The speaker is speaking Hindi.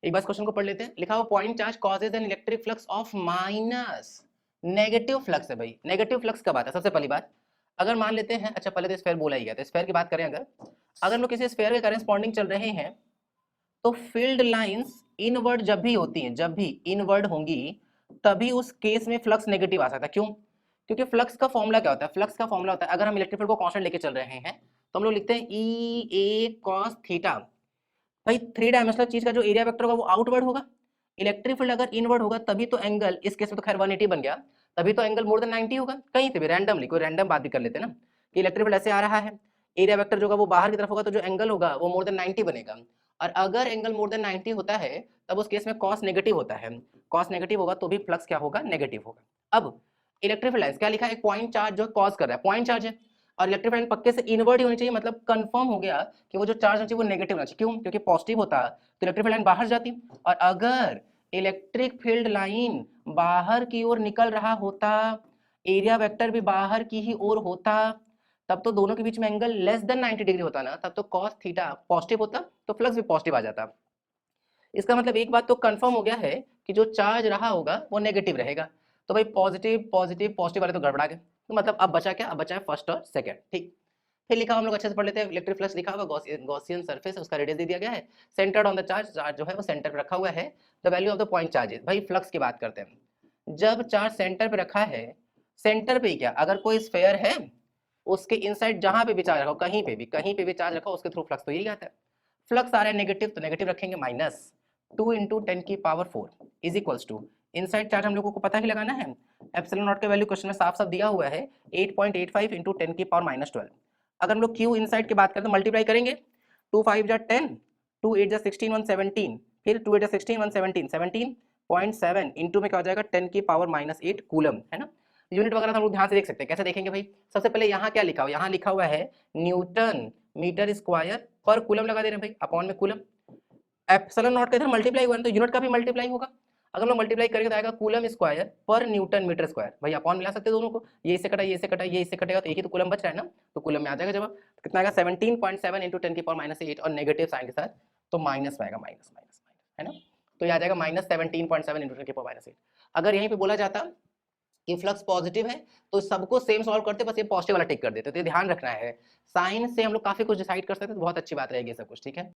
एक बार क्वेश्चन को पढ़ लेते हैं। लिखा हुआ point charge causes an electric flux of minus negative flux है भाई। नेगेटिव फ्लक्स कब आता है? सबसे पहली बात, अगर मान लेते हैं, अच्छा पहले तो स्फेयर बोला ही गया, तो स्फेयर की बात करें, अगर अगर हम लोग किसी स्फेयर के करेस्पॉन्डिंग चल रहे हैं तो फील्ड लाइंस इनवर्ड जब भी होती हैं, जब भी इनवर्ड होंगी, तभी उस केस में फ्लक्स नेगेटिव आ सकता है। क्यों? क्योंकि फ्लक्स का फॉर्मूला क्या होता है? फ्लक्स का फॉर्मूला होता है, अगर हम इलेक्ट्रिक फील्ड को कांस्टेंट लेके चल रहे हैं तो हम लोग लिखते हैं ई ए कॉस थीटा। भाई थ्री डायमेंशनल चीज का जो एरिया वेक्टर होगा वो आउटवर्ड होगा, इलेक्ट्रिक फील्ड अगर इनवर्ड होगा तभी तो एंगल, इस केस में तो खैर 180 बन गया, तभी तो एंगल मोर देन 90 होगा। कहीं से भी रैंडमली कोई रैंडम बात भी कर लेते हैं ना, कि इलेक्ट्रिक फील्ड ऐसे आ रहा है, एरिया वेक्टर जो होगा वो बाहर की तरफ होगा, तो जो एंगल होगा वो मोर देन 90 बनेगा। और अगर एंगल मोर देन 90 होता है तब उस केस में कॉस नेगेटिव होता है, कॉस नेगेटिव होगा तो भी फ्लक्स क्या होगा? नेगेटिव होगा। अब इलेक्ट्रिक फील्ड लाइंस क्या लिखा है? एक पॉइंट चार्ज जो कॉज कर रहा है, पॉइंट चार्ज है, और इलेक्ट्रिक फील्ड पक्के से इनवर्ट ही होनी चाहिए, मतलब कंफर्म हो गया कि वो जो चार्ज होना चाहिए वो नेगेटिव होना चाहिए। क्यों? क्योंकि पॉजिटिव होता तो इलेक्ट्रिक फील्ड लाइन बाहर जाती, और अगर इलेक्ट्रिक फील्ड लाइन बाहर की ओर निकल रहा होता, एरिया वेक्टर भी बाहर की ही ओर होता, तब तो दोनों के बीच में एंगल लेस देन 90 डिग्री होता ना, तब तो cos थीटा पॉजिटिव होता, तो फ्लक्स भी पॉजिटिव आ जाता। इसका मतलब एक बात तो कंफर्म हो गया है कि जो चार्ज रहा होगा वो नेगेटिव रहेगा। तो भाई पॉजिटिव पॉजिटिव पॉजिटिव वाले तो गड़बड़ा गए, तो मतलब अब बचा क्या? अब बचा है फर्स्ट और सेकंड। ठीक, फिर लिखा हम लोग अच्छे से पढ़ लेते हैं। इलेक्ट्रिक फ्लक्स लिखा होगा, गॉसियन सरफेस है, उसका रेडियस दे दिया गया है, centred on the charge, charge जो है वो सेंटर पे रखा हुआ है, the value of the point charges. भाई फ्लक्स की बात करते हैं, जब चार्ज सेंटर पे रखा है, सेंटर पे ही क्या, अगर कोई स्फेयर है उसके इनसाइड जहां पे भी चार्ज रखो, कहीं पे भी चार्ज रखो, उसके थ्रू फ्लक्स तो यही आता है। फ्लक्स आ रहा है नेगेटिव, तो नेगेटिव रखेंगे, minus 2 into 10⁴ is equals to, inside charge हम लोगों को पता ही लगाना है, एप्सिलॉन नॉट का वैल्यू क्वेश्चन में साफ साफ दिया हुआ है 8.85 इंटू 10⁻⁻12। अगर हम लोग क्यू इनसाइड की बात करें तो मल्टीप्लाई करेंगे, 2 5 जा 10, 2 8 जा 16, 117, फिर 2 8 जा 16, 117, 17.7 इंटू में क्या हो जाएगा? 10⁻⁸ कूलम, है ना। यूनिट वगैरह तो हम लोग ध्यान से देख सकते हैं। कैसे देखेंगे भाई? सबसे पहले यहाँ क्या लिखा हुआ? यहाँ लिखा हुआ है न्यूटन मीटर स्क्वायर पर कूलम लगा दे रहे हैं भाई, अपॉन में कूलम। एप्सिलॉन नॉट का इधर मल्टीप्लाई हुआ है तो यूनिट का भी मल्टीप्लाई होगा। अगर हम लोग मल्टीप्लाई करेंगे तो आएगा कूलम स्क्वायर पर न्यूटन मीटर स्क्वायर। भाई अपॉन मिला सकते हैं दोनों को, ये इससे कटा, ये इससे कटा, ये इससे कटेगा, तो एक ही तो कूलम बच रहा है ना, तो कूलम में आ जाएगा जवाब। तो कितना आएगा? 17.7 इंटू 10⁻⁸ और नेगेटिव साइन के साथ, तो माइनस में आएगा, माइनस माइनस माइनस, है ना। तो ये आ जाएगा -17.7 इंटू 10⁻⁸। अगर यहीं पे बोला जाता कि फ्लक्स पॉजिटिव है तो सबको सेम सॉल्व करते, बस ये पॉजिटिव वाला टिक कर देते, तो ये ध्यान रखना है। साइन से हम लोग काफी कुछ डिसाइड कर सकते हैं, तो बहुत अच्छी बात रहेगी सब कुछ, ठीक है।